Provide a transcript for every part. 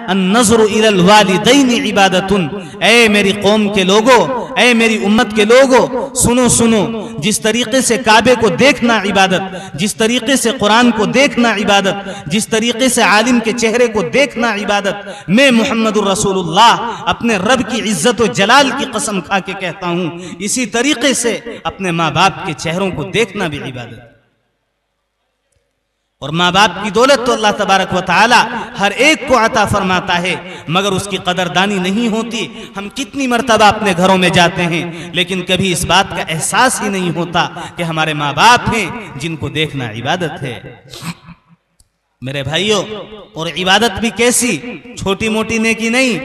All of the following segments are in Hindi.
अन्नज़्रु इलल वालिदैन इबादतुन। ऐ मेरी कौम के लोगों, ऐ मेरी उम्मत के लोगों, सुनो सुनो, जिस तरीके से काबे को देखना इबादत, जिस तरीके से कुरान को देखना इबादत, जिस तरीके से आलिम के चेहरे को देखना इबादत, मैं मुहम्मदुर रसूलुल्लाह अपने रब की इज्जत और जलाल की कसम खा के कहता हूं, इसी तरीके से अपने माँ बाप के चेहरों को देखना भी इबादत। और माँ बाप की दौलत तो अल्लाह तबारक व तआला हर एक को अता फरमाता है, मगर उसकी कदरदानी नहीं होती। हम कितनी मर्तबा अपने घरों में जाते हैं, लेकिन कभी इस बात का एहसास ही नहीं होता कि हमारे माँ बाप हैं जिनको देखना इबादत है। मेरे भाइयों, और इबादत भी कैसी, छोटी मोटी नेकी नहीं।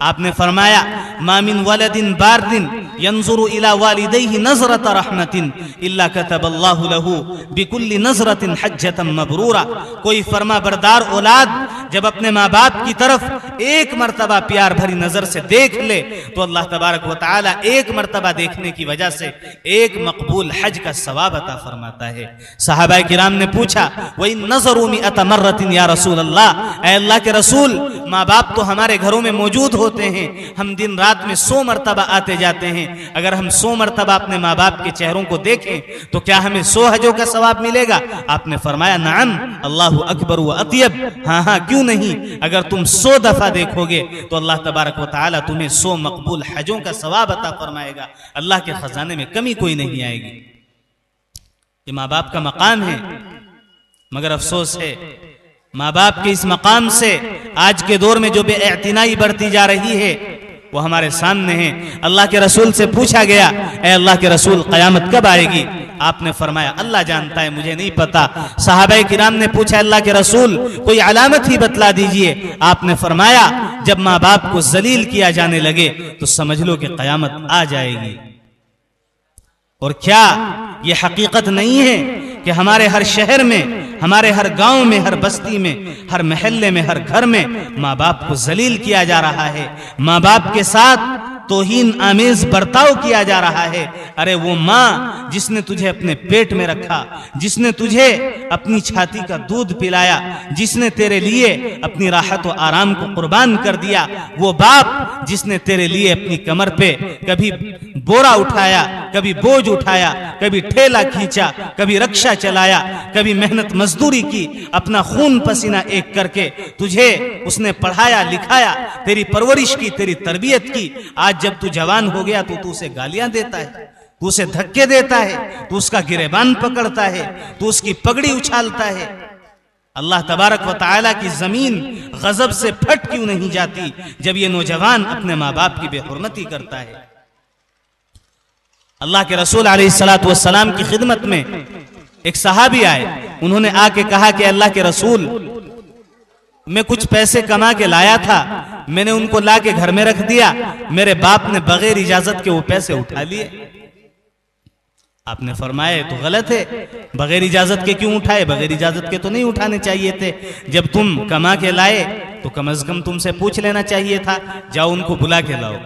आपने फरमाया मामिन वलदिन बारदिन यंजुरु इला वालिदैहि नज़रत रहमतिन इल्ला कतबल्लाहु लहू बिकुल्ली नज़रतिन हज्जतन मबरूरा। कोई फरमा बरदार औलाद जब अपने माँ बाप की तरफ एक मर्तबा प्यार भरी नजर से देख ले तो अल्लाह तबारक व तआला एक मर्तबा देखने की वजह से एक मकबूल हज का सवाब अता फरमाता है। सहाबाए किराम ने पूछा वही नज़रू मिअत मर्रतिन या रसूल अल्लाह, ऐ अल्लाह के रसूल, माँ बाप तो हमारे घरों में मौजूद होते हैं, हम दिन रात में 100 मर्तबा आते जाते हैं, अगर हम 100 मर्तबा अपने माँ बाप के चेहरों को देखें तो क्या हमें 100 हजों का सवाब मिलेगा? आपने फरमाया नाम अल्लाहु अकबर व अतियब, हाँ हाँ क्यों नहीं, अगर तुम 100 दफा देखोगे तो अल्लाह तबारक व तआला तुम्हें 100 मकबूल हजों का सवाब अता फरमाएगा। अल्लाह के खजाने में कमी कोई नहीं आएगी। ये माँ बाप का मकाम है, मगर अफसोस है माँ बाप के इस मकाम से आज के दौर में जो बेइत्नाई बढ़ती जा रही है वो हमारे सामने है। अल्लाह के रसूल से पूछा गया, ऐ अल्लाह के रसूल क़यामत कब आएगी? आपने फरमाया अल्लाह जानता है, मुझे नहीं पता। सहाबाए किराम ने पूछा अल्लाह के रसूल कोई अलामत ही बतला दीजिए। आपने फरमाया जब माँ बाप को जलील किया जाने लगे तो समझ लो कि क़यामत आ जाएगी। और क्या ये हकीकत नहीं है कि हमारे हर शहर में, हमारे हर गांव में, हर बस्ती में, हर महल्ले में, हर घर में माँ बाप को जलील किया जा रहा है, माँ बाप के साथ तौहीन आमेज बर्ताव किया जा रहा है। अरे वो माँ जिसने तुझे अपने पेट में रखा, जिसने तुझे अपनी छाती का दूध पिलाया, जिसने तेरे लिए अपनी राहत और आराम को कुर्बान कर दिया, वो बाप जिसने तेरे लिए अपनी कमर पे कभी बोरा उठाया, कभी बोझ उठाया, कभी ठेला खींचा, कभी रक्षा चलाया, कभी मेहनत मजदूरी की, अपना खून पसीना एक करके तुझे उसने पढ़ाया लिखाया, तेरी परवरिश की, तेरी तरबियत की। आज जब तू जवान हो गया तो तू उसे गालियां देता है, तू उसे धक्के देता है, तू उसका गिरेबान पकड़ता है, तू उसकी पगड़ी उछालता है। अल्लाह तबारक व तआला की जमीन गजब से फट क्यों नहीं जाती जब ये नौजवान अपने माँ बाप की बेहुरमती करता है? अल्लाह के रसूल अलैहिस्सलातु वस्सलाम की खिदमत में एक सहाबी आए, उन्होंने आके कहा कि अल्लाह के रसूल, मैं कुछ पैसे कमा के लाया था, मैंने उनको ला के घर में रख दिया, मेरे बाप ने बगैर इजाजत के वो पैसे उठा लिए। आपने फरमाया तो गलत है, बगैर इजाजत के क्यों उठाए? बगैर इजाजत के तो नहीं उठाने चाहिए थे। जब तुम कमा के लाए तो कम से कम तुमसे पूछ लेना चाहिए था, जाओ उनको बुला के लाओ।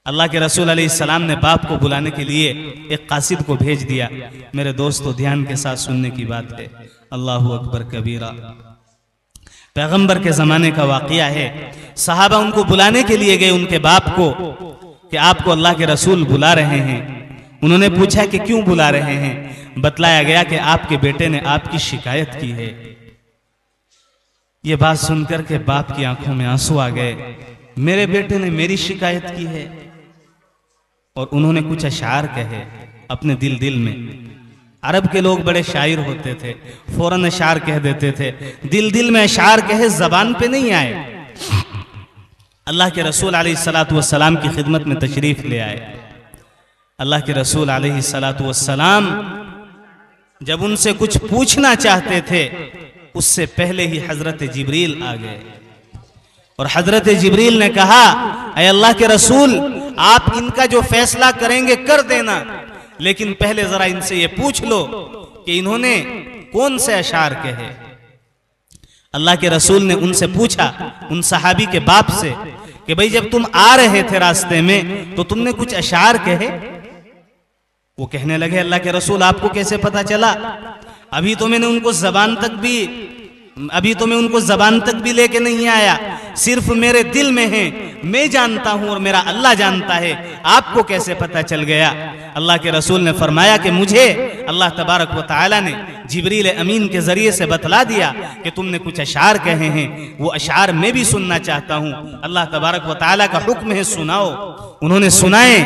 अल्लाह के रसूल अलैहिस्सलाम ने बाप को बुलाने के लिए एक कासिद को भेज दिया। मेरे दोस्तों ध्यान के साथ सुनने की बात है, अल्लाहु अकबर कबीरा। पैगंबर के जमाने का वाकया है, सहाबा उनको बुलाने के लिए गए उनके बाप को कि आपको अल्लाह के रसूल बुला रहे हैं। उन्होंने पूछा कि क्यों बुला रहे हैं? बतलाया गया कि आपके बेटे ने आपकी शिकायत की है। ये बात सुनकर के बाप की आंखों में आंसू आ गए, मेरे बेटे ने मेरी शिकायत की है। और उन्होंने कुछ अशार कहे अपने दिल में। अरब के लोग बड़े शायर होते थे, फौरन अशार कह देते थे, दिल में अशार कहे, जबान पे नहीं आए। अल्लाह के रसूल अलैहिस्सलातु वस्सलाम की खिदमत में तशरीफ ले आए। अल्लाह के रसूल अलैहिस्सलातु वस्सलाम जब उनसे कुछ पूछना चाहते थे उससे पहले ही हजरत जिब्रील आ गए और हजरत जिब्रील ने कहा, ऐ अल्लाह के रसूल, आप इनका जो फैसला करेंगे कर देना, लेकिन पहले जरा इनसे ये पूछ लो कि इन्होंने कौन से अशार कहे। अल्लाह के रसूल ने उनसे पूछा, उन सहाबी के बाप से, कि भाई जब तुम आ रहे थे रास्ते में तो तुमने कुछ अशार कहे? वो कहने लगे, अल्लाह के रसूल आपको कैसे पता चला? अभी तो मैं उनको जबान तक भी लेके नहीं आया, सिर्फ मेरे दिल में है, मैं जानता हूं और मेरा अल्लाह जानता है, आपको कैसे पता चल गया? अल्लाह के रसूल ने फरमाया कि मुझे अल्लाह तबारक व तआला ने जिब्रील अमीन के जरिए से बतला दिया कि तुमने कुछ अशार कहे हैं, वो अशार मैं भी सुनना चाहता हूं। अल्लाह तबारक व तआला का हुक्म है, सुनाओ। उन्होंने सुनाए,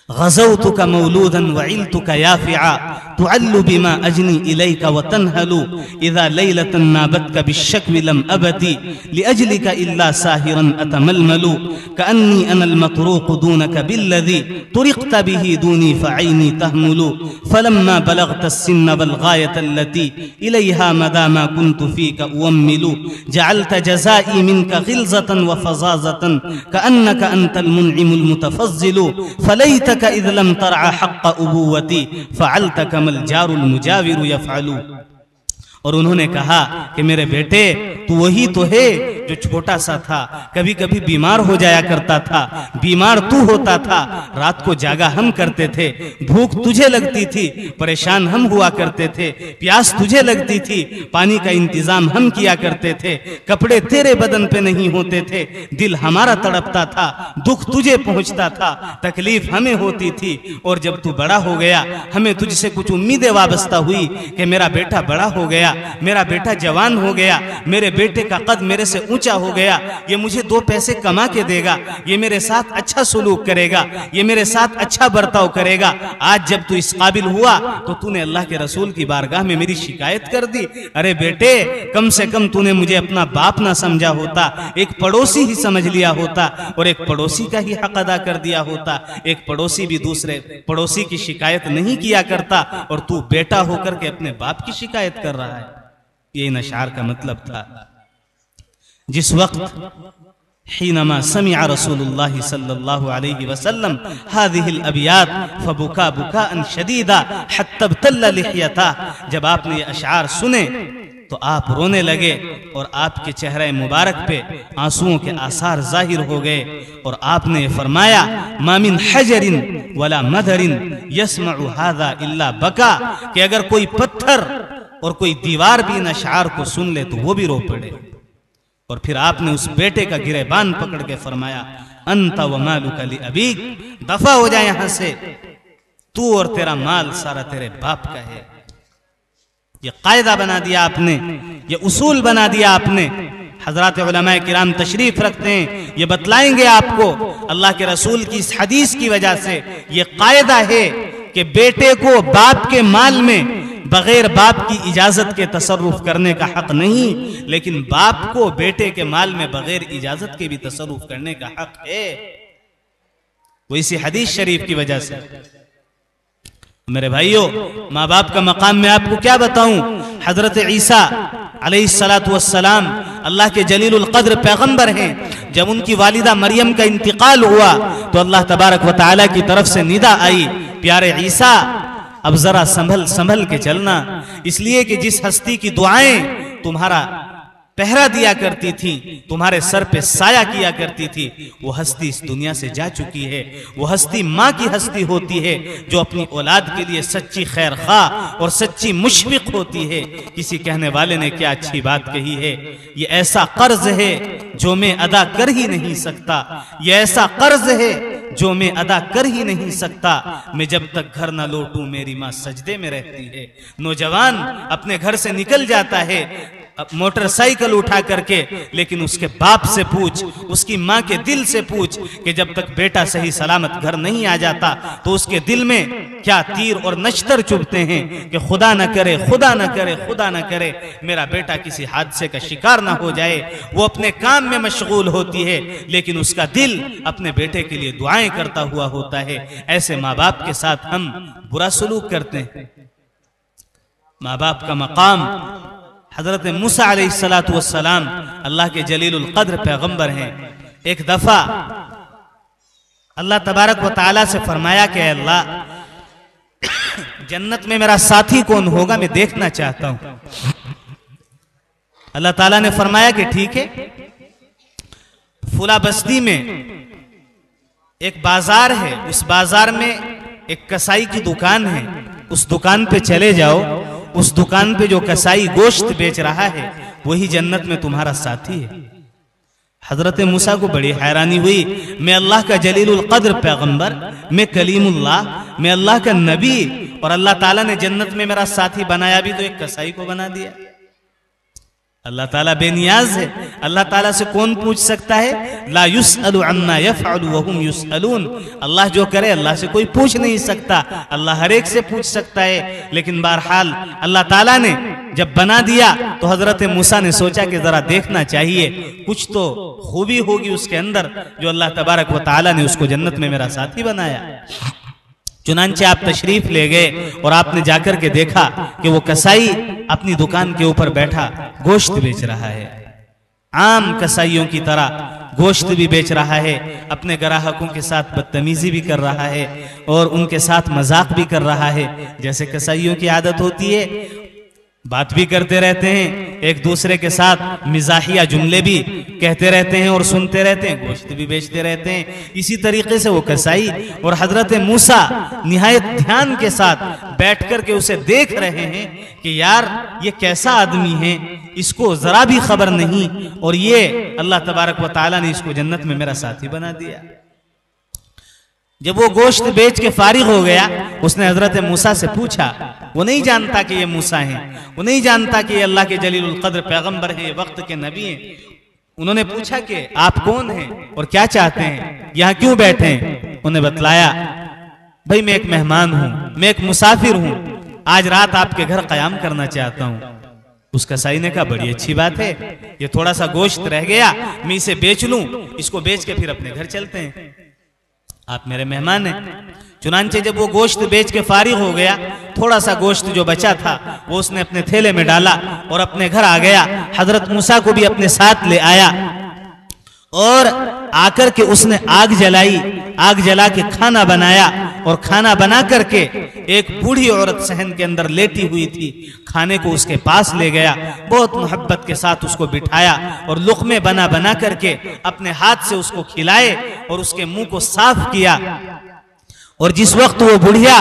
ग़ज़ौतुका मौलूदन वइलतुका याफ़िआ तुअल्लु बिमा अजनी इलैका व तन्हलु इज़ा लैलतन नाबतका बिश्शक्वी लम अबती लिअजलिका इल्ला साहिरन अतमलमलु कअन्नी अनल मतरूक़ दूनका बिल्लज़ी तुरिक़त बिही दूनी फ़अयनी तहमुलु फलम्मा बलग़त अस्सिन्न वल ग़ायत अल्लती इलैहा मदा मा कुन्तु फ़ीका उअम्मिलु जअलत जज़ाई मिनका ग़िल्ज़तन व फ़ज़ाज़तन कअन्नका अंतल मुनइमुल मुतफ़ज़्ज़िलु फलैतक इज़ लम तरअ हक़्क़ उबुव्वती फ़अलत कमल जारुल मुजाविरु यफ़अलु। और उन्होंने कहा कि मेरे बेटे, तू वही तो है जो छोटा सा था, कभी कभी बीमार हो जाया करता था, बीमार तू होता था, रात को जागा हम करते थे, भूख तुझे लगती थी, परेशान हम हुआ करते थे, प्यास तुझे लगती थी, पानी का इंतजाम हम किया करते थे, कपड़े तेरे बदन पे नहीं होते थे, दिल हमारा तड़पता था, दुख तुझे पहुंचता था, तकलीफ हमें होती थी। और जब तू बड़ा हो गया, हमें तुझसे कुछ उम्मीदें वाबस्ता हुई कि मेरा बेटा बड़ा हो गया, मेरा बेटा जवान हो गया, मेरे बेटे का कद मेरे से ऊंचा हो गया, ये मुझे 2 पैसे कमा के देगा, ये मेरे साथ अच्छा सुलूक करेगा, ये मेरे साथ अच्छा बर्ताव करेगा। आज जब तू इस काबिल हुआ तो तूने अल्लाह के रसूल की बारगाह में मेरी शिकायत कर दी। अरे बेटे, कम से कम तूने मुझे अपना बाप ना समझा होता, एक पड़ोसी ही समझ लिया होता और एक पड़ोसी का ही हक अदा कर दिया होता। एक पड़ोसी भी दूसरे पड़ोसी की शिकायत नहीं किया करता और तू बेटा होकर के अपने बाप की शिकायत कर रहा है। ये इन अशार का मतलब था। जिस वक्त हीनमा समिअ रसूलुल्लाह सल्लल्लाहु अलैहि वसल्लम हादिहिल अबियात फबुका बुकाअन शदीदा हत्ता बतल्ला लिहयता, जब आपने ये अशार सुने तो आप रोने लगे और आपके चेहरे मुबारक पे आंसुओं के आसार जाहिर हो गए। और आपने फरमाया, मा मिन हजरिन वला मदरिन यस्मउ हादा इल्ला बका, कि अगर कोई पत्थर और कोई दीवार भी इन अशार को सुन ले तो वो भी रो पड़े। और फिर आपने उस बेटे का गिरेबान पकड़ के फरमाया, अंता व मालुका लि अबीक, दफा हो जाए यहां से, तू और तेरा माल सारा तेरे बाप का है। ये कायदा बना दिया आपने, ये उसूल बना दिया आपने। हजरत उलमाए किराम तशरीफ रखते हैं, ये बतलाएंगे आपको अल्लाह के रसूल की इस हदीस की वजह से ये कायदा है कि बेटे को बाप के माल में बगैर बाप की इजाजत के तसर्रुफ करने का हक नहीं, लेकिन बाप को बेटे के माल में बगैर इजाजत के भी तसर्रुफ करने का हक है। वो इसी हदीस शरीफ की वजह से। मेरे भाइयों, माँ बाप का मकाम मैं आपको क्या बताऊं। हजरत ईसा अलैहिस्सलातु वस्सलाम अल्लाह के जलीलुल कद्र पैगंबर हैं। जब उनकी वालिदा मरियम का इंतकाल हुआ तो अल्लाह तबारक व तआला की तरफ से निदा आई, प्यारे ईसा अब जरा संभल संभल के चलना, इसलिए कि जिस हस्ती की दुआएं तुम्हारा पहरा दिया करती थी, तुम्हारे सर पे साया किया करती थी, वो हस्ती इस दुनिया से जा चुकी है। वो हस्ती माँ की हस्ती होती है जो अपनी औलाद के लिए सच्ची खैर खा और सच्ची मुशफिक होती है। किसी कहने वाले ने क्या अच्छी बात कही है, ये ऐसा कर्ज है जो मैं अदा कर ही नहीं सकता, ये ऐसा कर्ज है जो मैं अदा कर ही नहीं सकता, मैं जब तक घर ना लौटूं मेरी माँ सजदे में रहती है। नौजवान अपने घर से निकल जाता है मोटरसाइकिल उठा करके, लेकिन उसके बाप से पूछ, उसकी माँ के दिल से पूछ कि जब तक बेटा सही सलामत घर नहीं आ जाता तो उसके दिल में क्या तीर और नश्तर चुभते हैं कि खुदा न करे, खुदा न करे, खुदा न करे मेरा बेटा किसी हादसे का शिकार ना हो जाए। वो अपने काम में मशगूल होती है लेकिन उसका दिल अपने बेटे के लिए दुआएं करता हुआ होता है। ऐसे माँ बाप के साथ हम बुरा सलूक करते हैं। माँ बाप का मकाम, हजरत मूसा अलैहिस्सलातु वस्सलाम अल्लाह के जलीलुल कद्र पैगंबर हैं। एक दफा अल्लाह तबारक व तआला से फरमाया कि अल्लाह, जन्नत में मेरा साथी कौन होगा मैं देखना चाहता हूं। अल्लाह ताला ने फरमाया कि ठीक है, फुला बस्ती में एक बाजार है, उस बाजार में एक कसाई की दुकान है, उस दुकान पे चले जाओ, उस दुकान पे जो कसाई गोश्त बेच रहा है वही जन्नत में तुम्हारा साथी है। हजरत मूसा को बड़ी हैरानी हुई, मैं अल्लाह का जलीलुल कद्र पैगंबर, मैं कलीमुल्लाह, मैं अल्लाह का नबी, और अल्लाह ताला ने जन्नत में मेरा साथी बनाया भी तो एक कसाई को बना दिया। अल्लाह ताला बेनियाज है, अल्लाह ताला से कौन पूछ सकता है? ला युसअलु अम्मा यफ़अलु व हुम युसअलून। अल्लाह जो करे अल्लाह से कोई पूछ नहीं सकता, अल्लाह हर एक से पूछ सकता है। लेकिन बहरहाल अल्लाह ताला ने जब बना दिया तो हजरत मूसा ने सोचा कि जरा देखना चाहिए, कुछ तो खूबी होगी उसके अंदर जो अल्लाह तबारक व तआला ने उसको जन्नत में मेरा साथी बनाया। चुनांचे आप तशरीफ ले गए और आपने जाकर के देखा कि वो कसाई अपनी दुकान के ऊपर बैठा गोश्त बेच रहा है। आम कसाईयों की तरह गोश्त भी बेच रहा है, अपने ग्राहकों के साथ बदतमीजी भी कर रहा है और उनके साथ मजाक भी कर रहा है। जैसे कसाईयों की आदत होती है, बात भी करते रहते हैं, एक दूसरे के साथ मिजाहिया जुमले भी कहते रहते हैं और सुनते रहते हैं, गोश्त भी बेचते रहते हैं। इसी तरीके से वो कसाई और हजरत मूसा निहायत ध्यान के साथ बैठ कर के उसे देख रहे हैं कि यार ये कैसा आदमी है, इसको जरा भी खबर नहीं, और ये अल्लाह तबारक व तआला ने इसको जन्नत में मेरा साथी बना दिया। जब वो गोश्त बेच के फारिग हो गया, उसने हजरत मूसा से पूछा, वो नहीं जानता कि ये मूसा हैं, वो नहीं जानता कि ये अल्लाह के जलीलुल कद्र पैगंबर हैं, ये वक्त के नबी हैं। उन्होंने पूछा कि आप कौन हैं और क्या चाहते हैं, यहाँ क्यों बैठे हैं? उन्हें बतलाया, भाई मैं एक मेहमान हूं, मैं एक मुसाफिर हूं, आज रात आपके घर कयाम करना चाहता हूं। उस कसाई ने कहा, बड़ी अच्छी बात है, ये थोड़ा सा गोश्त रह गया, मैं इसे बेच लूं, इसको बेच के फिर अपने घर चलते हैं, आप मेरे मेहमान हैं। चुनांचे जब वो गोश्त बेच के फारिग हो गया, थोड़ा सा गोश्त जो बचा था वो उसने अपने थैले में डाला और अपने घर आ गया। हजरत मूसा को भी अपने साथ ले आया और आकर के उसने आग जलाई, आग जला के खाना बनाया और खाना बना करके एक बूढ़ी औरत सहन के अंदर लेटी हुई थी, खाने को उसके पास ले गया, बहुत मोहब्बत के साथ उसको बिठाया और लुक़मे बना बना करके अपने हाथ से उसको खिलाए और उसके मुंह को साफ किया। और जिस वक्त वो बुढ़िया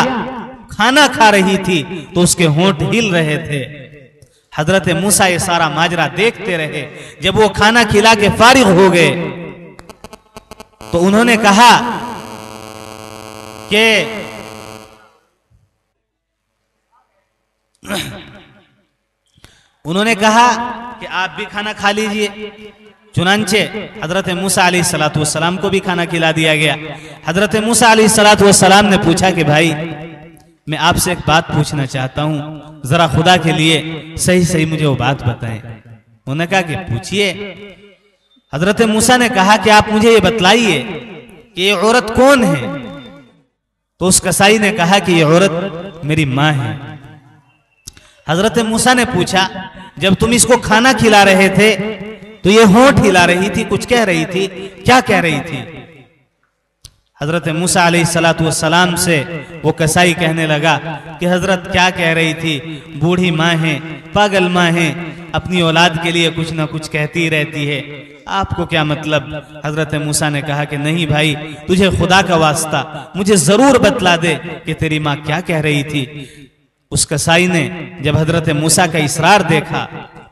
खाना खा रही थी तो उसके होंठ हिल रहे थे। हजरत मूसा ये सारा माजरा देखते रहे। जब वो खाना खिला के फारिग हो गए तो उन्होंने कहा कि आप भी खाना खा लीजिए। चुनांचे हजरत मूसा अलैहिस्सलातु वस्सलाम को भी खाना खिला दिया गया। हजरत मूसा अलैहिस्सलातु वस्सलाम ने पूछा कि भाई मैं आपसे एक बात पूछना चाहता हूं, जरा खुदा के लिए सही सही मुझे वो बात बताएं। उन्होंने कहा कि पूछिए। हजरत मूसा ने कहा कि आप मुझे ये बतलाइए कि ये औरत कौन है। तो उस कसाई ने कहा कि ये औरत मेरी माँ है। हजरत मूसा ने पूछा, जब तुम इसको खाना खिला रहे थे तो ये होंठ हिला रही थी, कुछ कह रही थी, क्या कह रही थी? हजरत मूसा अलैहिस्सलातु वस्सलाम से वो कसाई कहने लगा कि हजरत क्या कह रही थी, बूढ़ी माँ है, पागल माँ है, अपनी औलाद के लिए कुछ ना कुछ कहती रहती है, आपको क्या मतलब? हजरत मूसा ने कहा कि नहीं भाई, तुझे खुदा का वास्ता मुझे जरूर बतला दे कि तेरी माँ क्या कह रही थी। उस कसाई ने जब हजरत मूसा का इसरार देखा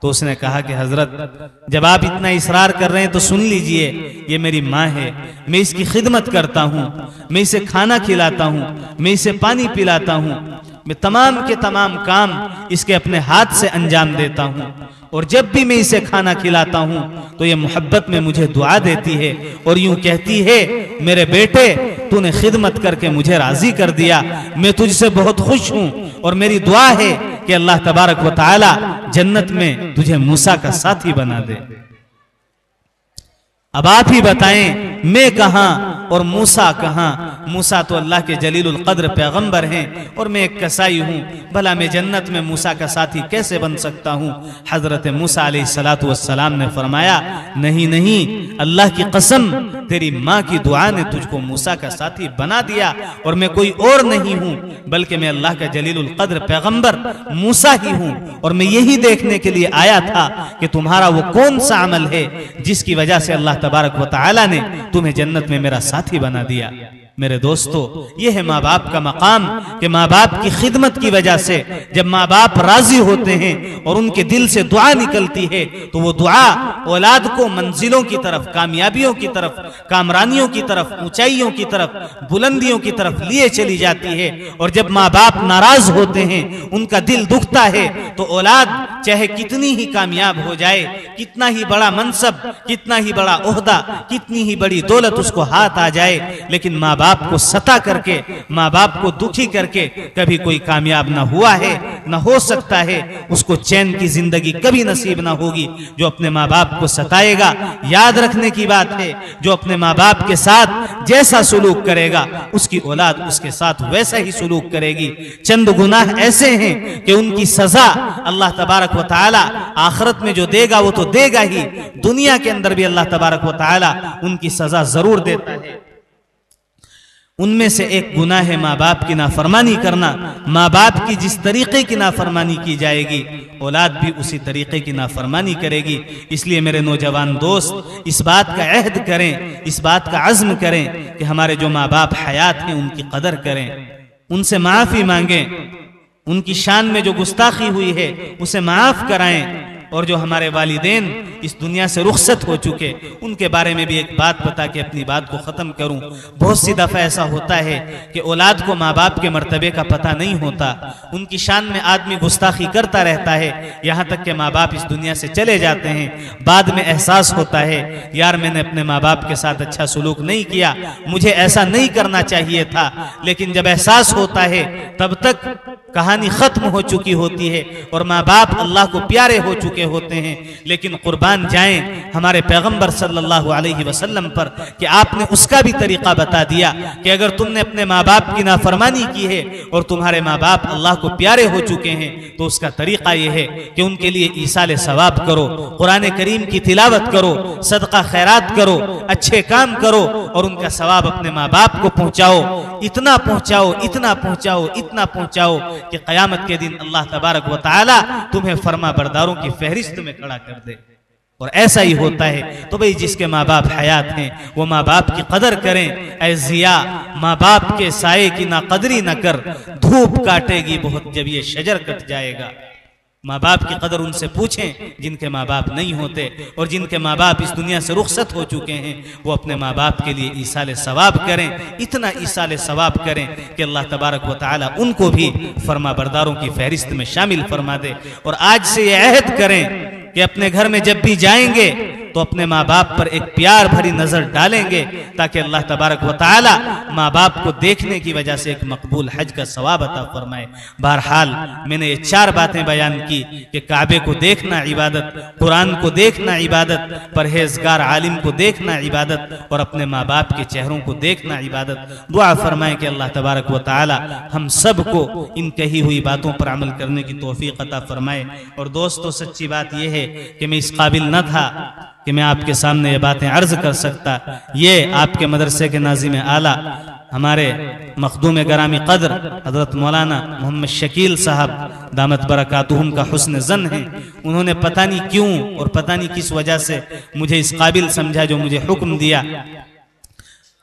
तो उसने कहा कि हजरत जब आप इतना इसरार कर रहे हैं तो सुन लीजिए, ये मेरी माँ है, मैं इसकी खिदमत करता हूँ, मैं इसे खाना खिलाता हूँ, मैं इसे पानी पिलाता हूँ, मैं तमाम के तमाम काम इसके अपने हाथ से अंजाम देता हूँ, और जब भी मैं इसे खाना खिलाता हूँ तो ये मोहब्बत में मुझे दुआ देती है और यूं कहती है, मेरे बेटे तूने खिदमत करके मुझे राजी कर दिया, मैं तुझसे बहुत खुश हूँ और मेरी दुआ है कि अल्लाह तबारक व तआला जन्नत में तुझे मूसा का साथी बना दे। अब आप ही बताएं, मैं कहां और मूसा कहां? मूसा तो अल्लाह के जलीलुल कद्र पैगंबर हैं और मैं एक कसाई हूं, भला मैं जन्नत में मूसा का साथी कैसे बन सकता हूं? हजरत मूसा अलैहिस्सलातु वस्सलाम ने फरमाया, नहीं नहीं, अल्लाह की कसम, तेरी माँ की दुआ ने तुझको मूसा का साथी बना दिया और मैं कोई और नहीं हूं, बल्कि मैं अल्लाह का जलीलुल कद्र पैगंबर मूसा ही हूं, और मैं यही देखने के लिए आया था कि तुम्हारा वो कौन सा अमल है जिसकी वजह से अल्लाह तबारक व तआला ने तुम्हें जन्नत में मेरा साथी बना दिया। मेरे दोस्तों, यह है माँ बाप का मकाम कि माँ बाप की खिदमत की वजह से जब माँ बाप राजी होते हैं और उनके दिल से दुआ निकलती है तो वो दुआ औलाद को मंजिलों की तरफ, कामयाबियों की तरफ, कामरानियों की तरफ, ऊंचाइयों की तरफ, बुलंदियों की तरफ लिए चली जाती है। और जब माँ बाप नाराज होते हैं, उनका दिल दुखता है, तो औलाद चाहे कितनी ही कामयाब हो जाए, कितना ही बड़ा मनसब, कितना ही बड़ा ओहदा, कितनी ही बड़ी दौलत उसको हाथ आ जाए, लेकिन माँ बाप को सता करके, माँ बाप को दुखी करके कभी कोई कामयाब ना हुआ है, ना हो सकता है। उसको चैन की जिंदगी कभी नसीब ना होगी। जो अपने माँ बाप को सताएगा, याद रखने की बात है, जो अपने माँ बाप के साथ जैसा सुलूक करेगा, उसकी औलाद उसके साथ वैसा ही सुलूक करेगी। चंद गुनाह ऐसे हैं कि उनकी सजा अल्लाह तबारक व तआला आखिरत में जो देगा वो तो देगा ही, दुनिया के अंदर भी अल्लाह तबारक व तआला उनकी सजा जरूर देता है। उनमें से एक गुनाह है माँ बाप की नाफरमानी करना। माँ बाप की जिस तरीके की नाफरमानी की जाएगी, औलाद भी उसी तरीके की नाफरमानी करेगी। इसलिए मेरे नौजवान दोस्त, इस बात का अहद करें, इस बात का अज़्म करें कि हमारे जो माँ बाप हयात हैं उनकी कदर करें, उनसे माफ़ी मांगें, उनकी शान में जो गुस्ताखी हुई है उसे माफ़ कराएं। और जो हमारे वालिदैन इस दुनिया से रुखसत हो चुके, उनके बारे में भी एक बात बता के अपनी बात को ख़त्म करूं। बहुत सी दफ़ा ऐसा होता है कि औलाद को माँ बाप के मर्तबे का पता नहीं होता, उनकी शान में आदमी गुस्ताखी करता रहता है, यहाँ तक कि माँ बाप इस दुनिया से चले जाते हैं। बाद में एहसास होता है, यार मैंने अपने माँ बाप के साथ अच्छा सलूक नहीं किया, मुझे ऐसा नहीं करना चाहिए था। लेकिन जब एहसास होता है तब तक कहानी ख़त्म हो चुकी होती है और माँ बाप अल्लाह को प्यारे हो चुके होते हैं। लेकिन कुर्बान जाएं हमारे पैगंबर सल्लल्लाहु अलैहि वसल्लम पर कि आपने उसका भी तरीका बता दिया कि अगर तुमने अपने माँ बाप की नाफरमानी की है और तुम्हारे माँ बाप अल्लाह को प्यारे हो चुके हैं, तो उसका तरीका यह है कि उनके लिए ईसाल सवाब करो, कुरान करीम की तिलावत करो, सदका खैरात करो, अच्छे काम करो और उनका सवाब अपने माँ बाप को पहुँचाओ। इतना पहुँचाओ, इतना पहुँचाओ, इतना पहुँचाओ कि क़यामत के दिन अल्लाह तबारक व तआला तुम्हें फर्मा बरदारों की फहरिस्त में खड़ा कर दे। और ऐसा ही होता है। तो भाई जिसके माँ बाप हयात हैं वो माँ बाप की कदर करें। ऐ जिया, माँ बाप के साये की ना कदरी न कर, धूप काटेगी बहुत जब ये शजर कट जाएगा। माँ बाप की कदर उनसे पूछें जिनके माँ बाप नहीं होते, और जिनके माँ बाप इस दुनिया से रुखसत हो चुके हैं वो अपने माँ बाप के लिए ईसाल सवाब करें, इतना ईसाल सवाब करें कि अल्लाह तबारक व तआला उनको भी फरमा बरदारों की फहरिस्त में शामिल फरमा दे। और आज से ये अहद करें कि अपने घर में जब भी जाएंगे तो अपने माँ बाप पर एक प्यार भरी नजर डालेंगे, ताकि अल्लाह तबारक व तआला माँ बाप को देखने की वजह से एक मकबूल हज का सवाब अता फरमाए। बहरहाल मैंने ये 4 बातें बयान की कि काबे को देखना इबादत, कुरान को देखना इबादत, परहेजगार आलिम को देखना इबादत और अपने माँ बाप के चेहरों को देखना इबादत। दुआ फरमाए कि अल्लाह तबारक व तआला हम सब को इन कही हुई बातों पर अमल करने की तौफीक अता फरमाए। और दोस्तों, सच्ची बात यह है कि मैं इस काबिल न था कि मैं आपके सामने ये बातें अर्ज कर सकता। ये आपके मदरसे के नाज़िम आला हमारे मखदूम गरामी कदर हजरत मौलाना मोहम्मद शकील साहब दामत बरकातुहुम का हुस्न ज़न है। उन्होंने पता नहीं क्यों और पता नहीं किस वजह से मुझे इस काबिल समझा, जो मुझे हुक्म दिया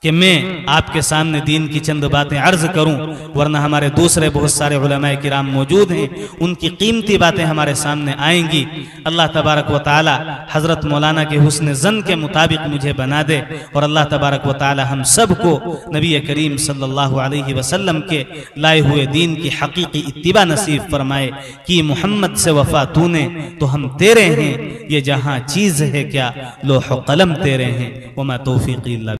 कि मैं आपके सामने दीन की चंद बातें अर्ज करूं, वरना हमारे दूसरे बहुत सारे उलमाए किराम मौजूद हैं, उनकी कीमती बातें हमारे सामने आएंगी। अल्लाह तबारक व तआला हज़रत मौलाना के हुस्न ज़न के मुताबिक मुझे बना दे, और अल्लाह तबारक व तआला हम सब को नबी करीम सल्लल्लाहु अलैहि वसल्लम के लाए हुए दीन की हकीकी इत्तिबा नसीब फरमाए कि मोहम्मद से वफा तूने तो हम तेरे हैं, ये जहाँ चीज़ है क्या लोह कलम तेरे हैं, वमा तौफीक़ी इल्ला